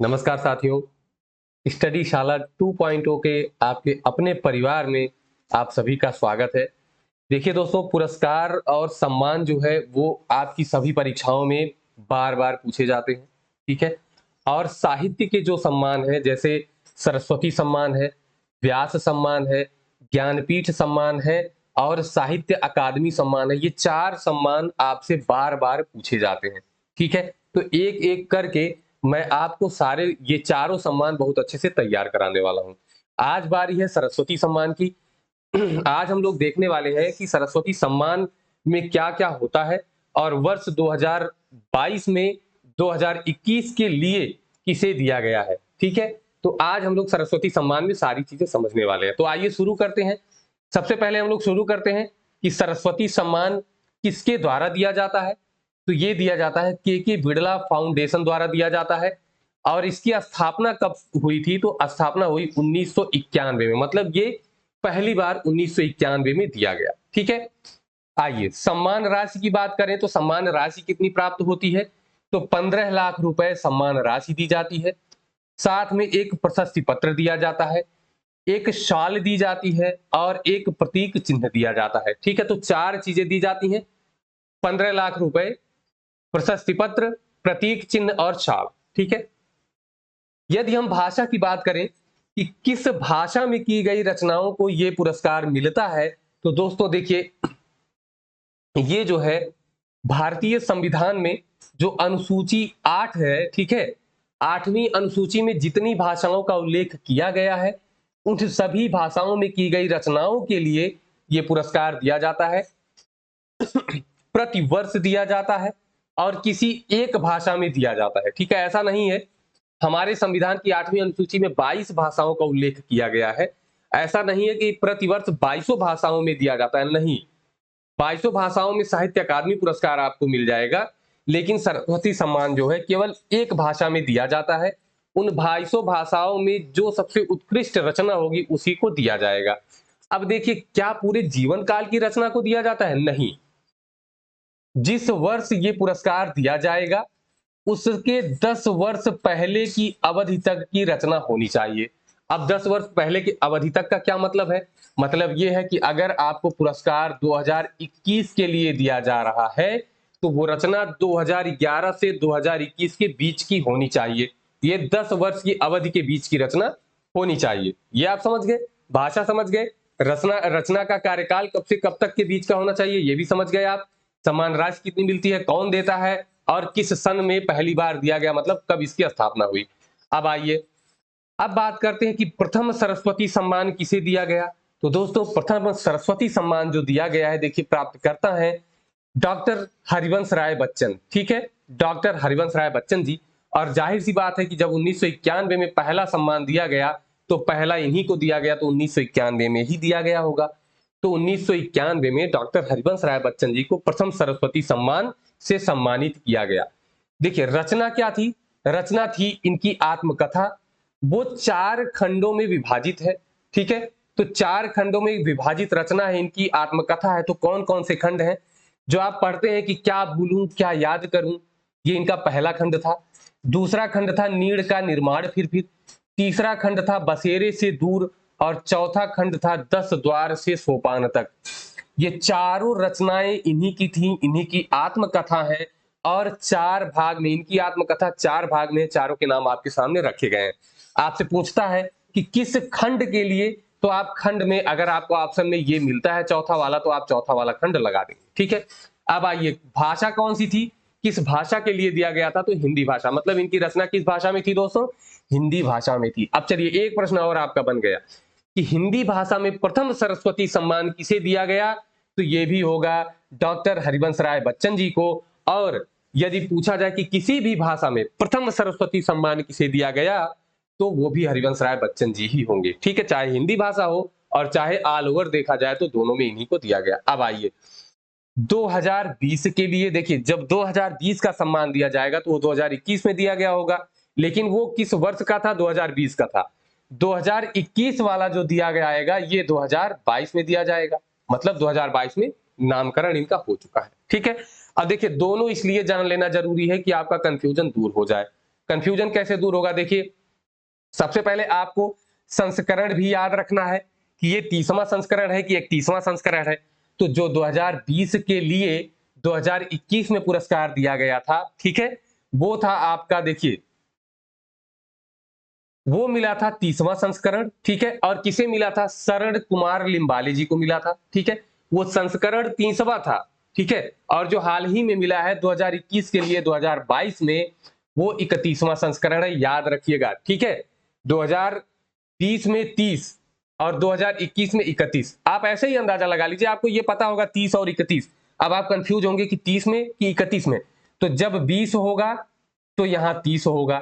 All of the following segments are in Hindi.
नमस्कार साथियों। स्टडी शाला 2.0 के आपके अपने परिवार में आप सभी का स्वागत है। देखिए दोस्तों, पुरस्कार और सम्मान जो है वो आपकी सभी परीक्षाओं में बार बार पूछे जाते हैं। ठीक है। और साहित्य के जो सम्मान है, जैसे सरस्वती सम्मान है, व्यास सम्मान है, ज्ञानपीठ सम्मान है और साहित्य अकादमी सम्मान है, ये चार सम्मान आपसे बार बार पूछे जाते हैं। ठीक है। तो एक एक करके मैं आपको सारे ये चारों सम्मान बहुत अच्छे से तैयार कराने वाला हूं। आज बारी है सरस्वती सम्मान की। आज हम लोग देखने वाले हैं कि सरस्वती सम्मान में क्या-क्या होता है और वर्ष 2022 में 2021 के लिए किसे दिया गया है। ठीक है। तो आज हम लोग सरस्वती सम्मान में सारी चीजें समझने वाले हैं। तो आइए शुरू करते हैं। सबसे पहले हम लोग शुरू करते हैं कि सरस्वती सम्मान किसके द्वारा दिया जाता है। तो ये दिया जाता है के बिड़ला फाउंडेशन द्वारा दिया जाता है। और इसकी स्थापना कब हुई थी? तो स्थापना हुई 1991 में, मतलब ये पहली बार 1991 में दिया गया। ठीक है। आइए सम्मान राशि की बात करें तो सम्मान राशि कितनी प्राप्त होती है? तो 15 लाख रुपए सम्मान राशि दी जाती है। साथ में एक प्रशस्ति पत्र दिया जाता है, एक शाल दी जाती है और एक प्रतीक चिन्ह दिया जाता है। ठीक है। तो चार चीजें दी जाती हैं: 15 लाख रुपए, प्रशस्ति पत्र, प्रतीक चिन्ह और शाल। ठीक है। यदि हम भाषा की बात करें कि किस भाषा में की गई रचनाओं को यह पुरस्कार मिलता है, तो दोस्तों देखिए, ये जो है भारतीय संविधान में जो अनुसूची 8 है, ठीक है, 8वीं अनुसूची में जितनी भाषाओं का उल्लेख किया गया है, उन सभी भाषाओं में की गई रचनाओं के लिए यह पुरस्कार दिया जाता है। प्रति वर्ष दिया जाता है और किसी एक भाषा में दिया जाता है। ठीक है। ऐसा नहीं है हमारे संविधान की 8वीं अनुसूची में 22 भाषाओं का उल्लेख किया गया है। ऐसा नहीं है कि प्रतिवर्ष 22 भाषाओं में दिया जाता है, नहीं। 22 भाषाओं में साहित्य अकादमी पुरस्कार आपको मिल जाएगा, लेकिन सरस्वती सम्मान जो है केवल एक भाषा में दिया जाता है। उन 22 भाषाओं में जो सबसे उत्कृष्ट रचना होगी उसी को दिया जाएगा। अब देखिए, क्या पूरे जीवन काल की रचना को दिया जाता है? नहीं। जिस वर्ष ये पुरस्कार दिया जाएगा उसके 10 वर्ष पहले की अवधि तक की रचना होनी चाहिए। अब 10 वर्ष पहले की अवधि तक का क्या मतलब है? मतलब ये है कि अगर आपको पुरस्कार 2021 के लिए दिया जा रहा है तो वो रचना 2011 से 2021 के बीच की होनी चाहिए। ये 10 वर्ष की अवधि के बीच की रचना होनी चाहिए। ये आप समझ गए, भाषा समझ गए, रचना रचना का कार्यकाल कब से कब तक के बीच का होना चाहिए ये भी समझ गए आप। सम्मान राशि कितनी मिलती है, कौन देता है और किस सन में पहली बार दिया गया, मतलब कब इसकी स्थापना हुई। अब आइए, अब बात करते हैं कि प्रथम सरस्वती सम्मान किसे दिया गया। तो दोस्तों, प्रथम सरस्वती सम्मान जो दिया गया है, देखिए प्राप्त करता है डॉक्टर हरिवंश राय बच्चन। ठीक है, डॉक्टर हरिवंश राय बच्चन जी। और जाहिर सी बात है कि जब 1991 में पहला सम्मान दिया गया तो पहला इन्हीं को दिया गया, तो 1991 में ही दिया गया होगा। तो 1991 में डॉक्टर हरिवंश राय बच्चन जी को प्रथम सरस्वती सम्मान से सम्मानित किया गया। देखिए, रचना क्या थी? रचना थी इनकी आत्मकथा। वो 4 खंडों में विभाजित है। ठीक है। तो 4 खंडों में विभाजित रचना है, इनकी आत्मकथा है। तो कौन कौन से खंड हैं जो आप पढ़ते हैं कि क्या भूलूं क्या याद करूं? ये इनका पहला खंड था। दूसरा खंड था नीड़ का निर्माण फिर। तीसरा खंड था बसेरे से दूर और चौथा खंड था 10 द्वार से सोपान तक। ये चारों रचनाएं इन्हीं की थी, इन्हीं की आत्मकथा है। और 4 भाग में इनकी आत्मकथा, 4 भाग में, चारों के नाम आपके सामने रखे गए हैं। आपसे पूछता है कि किस खंड के लिए, तो आप खंड में, अगर आपको ऑप्शन में ये मिलता है चौथा वाला, तो आप चौथा वाला खंड लगा देंगे। ठीक है। अब आइए, भाषा कौन सी थी, किस भाषा के लिए दिया गया था? तो हिंदी भाषा। मतलब इनकी रचना किस भाषा में थी दोस्तों? हिंदी भाषा में थी। अब चलिए, एक प्रश्न और आपका बन गया कि हिंदी भाषा में प्रथम सरस्वती सम्मान किसे दिया गया? तो ये भी होगा डॉक्टर हरिवंश राय बच्चन जी को। और यदि पूछा जाए कि किसी भी भाषा में प्रथम सरस्वती सम्मान किसे दिया गया, तो वो भी हरिवंश राय बच्चन जी ही होंगे। ठीक है। चाहे हिंदी भाषा हो और चाहे ऑल ओवर देखा जाए तो दोनों में इन्हीं को दिया गया। अब आइए 2020 के लिए। देखिए, जब 2020 का सम्मान दिया जाएगा तो वो 2021 में दिया गया होगा, लेकिन वो किस वर्ष का था? 2020 का था। 2021 वाला जो दिया गया आएगा ये 2022 में दिया जाएगा, मतलब 2022 में नामकरण इनका हो चुका है। ठीक है। अब देखिए, दोनों इसलिए जान लेना जरूरी है कि आपका कंफ्यूजन दूर हो जाए। कंफ्यूजन कैसे दूर होगा? देखिए, सबसे पहले आपको संस्करण भी याद रखना है कि ये 30वां संस्करण है कि 31वां संस्करण है। तो जो 2020 के लिए 2021 में पुरस्कार दिया गया था, ठीक है, वो था आपका, देखिए, वो मिला था 30वां संस्करण, ठीक है, और किसे मिला था? शरण कुमार लिम्बाले जी को मिला था, ठीक है। वो संस्करण 30वां था, ठीक है, और जो हाल ही में मिला है 2021 के लिए 2022 में, वो 31वां संस्करण है, याद रखिएगा, ठीक है। 2020 में 30 और 2021 में 31। आप ऐसे ही अंदाजा लगा लीजिए, आपको ये पता होगा 30 और 31। अब आप कंफ्यूज होंगे कि 30 में कि 31 में। तो जब 20 होगा तो यहां 30 होगा,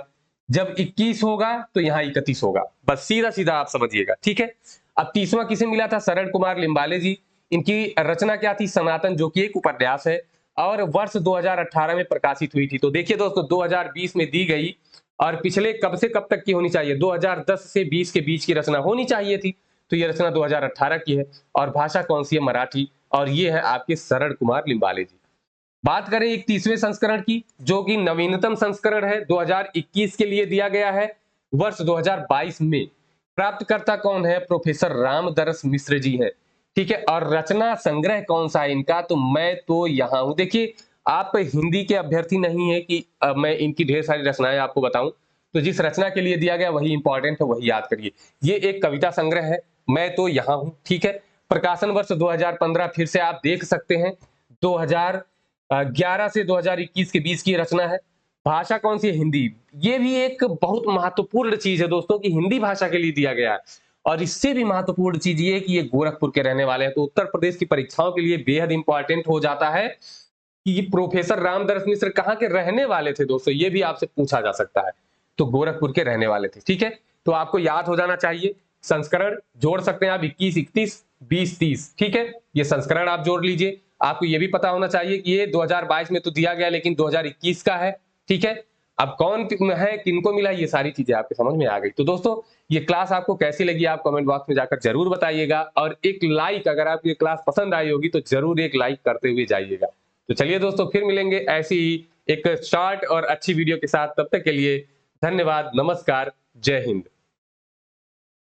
जब 21 होगा तो यहां 31 होगा। बस सीधा सीधा आप समझिएगा, ठीक है। अब 30वां किसे मिला था? शरण कुमार लिम्बाले जी। इनकी रचना क्या थी? सनातन, जो कि एक उपन्यास है और वर्ष 2018 में प्रकाशित हुई थी। तो देखिए दोस्तों, 2020 में दी गई और पिछले कब से कब तक की होनी चाहिए? 2010 से 20 के बीच की रचना होनी चाहिए थी। तो ये रचना 2018 की है और भाषा कौन सी है? मराठी। और ये है आपके शरण कुमार लिम्बाले जी। बात करें 31वें संस्करण की, जो कि नवीनतम संस्करण है, 2021 के लिए दिया गया है, वर्ष 2022 में। प्राप्तकर्ता कौन है? प्रोफेसर रामदरस मिश्र जी हैं, ठीक है। और रचना संग्रह कौन सा है इनका? तो मैं तो यहां हूं। देखिए, आप हिंदी के अभ्यर्थी नहीं है कि मैं इनकी ढेर सारी रचनाएं आपको बताऊं। तो जिस रचना के लिए दिया गया वही इंपॉर्टेंट है, वही याद करिए। ये एक कविता संग्रह है, मैं तो यहां हूं, ठीक है। प्रकाशन वर्ष 2015, फिर से आप देख सकते हैं, 2011 से 2021 के बीच की रचना है। भाषा कौन सी है? हिंदी। ये भी एक बहुत महत्वपूर्ण चीज है दोस्तों कि हिंदी भाषा के लिए दिया गया है। और इससे भी महत्वपूर्ण चीज ये है कि ये गोरखपुर के रहने वाले हैं। तो उत्तर प्रदेश की परीक्षाओं के लिए बेहद इंपॉर्टेंट हो जाता है कि ये प्रोफेसर रामदरस मिश्र कहाँ के रहने वाले थे दोस्तों, ये भी आपसे पूछा जा सकता है। तो गोरखपुर के रहने वाले थे, ठीक है। तो आपको याद हो जाना चाहिए। संस्करण जोड़ सकते हैं आप, 21, 31, 20, 30, ठीक है। ये संस्करण आप जोड़ लीजिए। आपको ये भी पता होना चाहिए कि ये 2022 में तो दिया गया लेकिन 2021 का है, ठीक है। अब कौन है, किनको मिला, ये सारी चीजें आपके समझ में आ गई। तो दोस्तों, ये क्लास आपको कैसी लगी आप कमेंट बॉक्स में जाकर जरूर बताइएगा। और एक लाइक, अगर आपको ये क्लास पसंद आई होगी तो जरूर एक लाइक करते हुए जाइएगा। तो चलिए दोस्तों, फिर मिलेंगे ऐसी ही एक शॉर्ट और अच्छी वीडियो के साथ। तब तक के लिए धन्यवाद, नमस्कार, जय हिंद।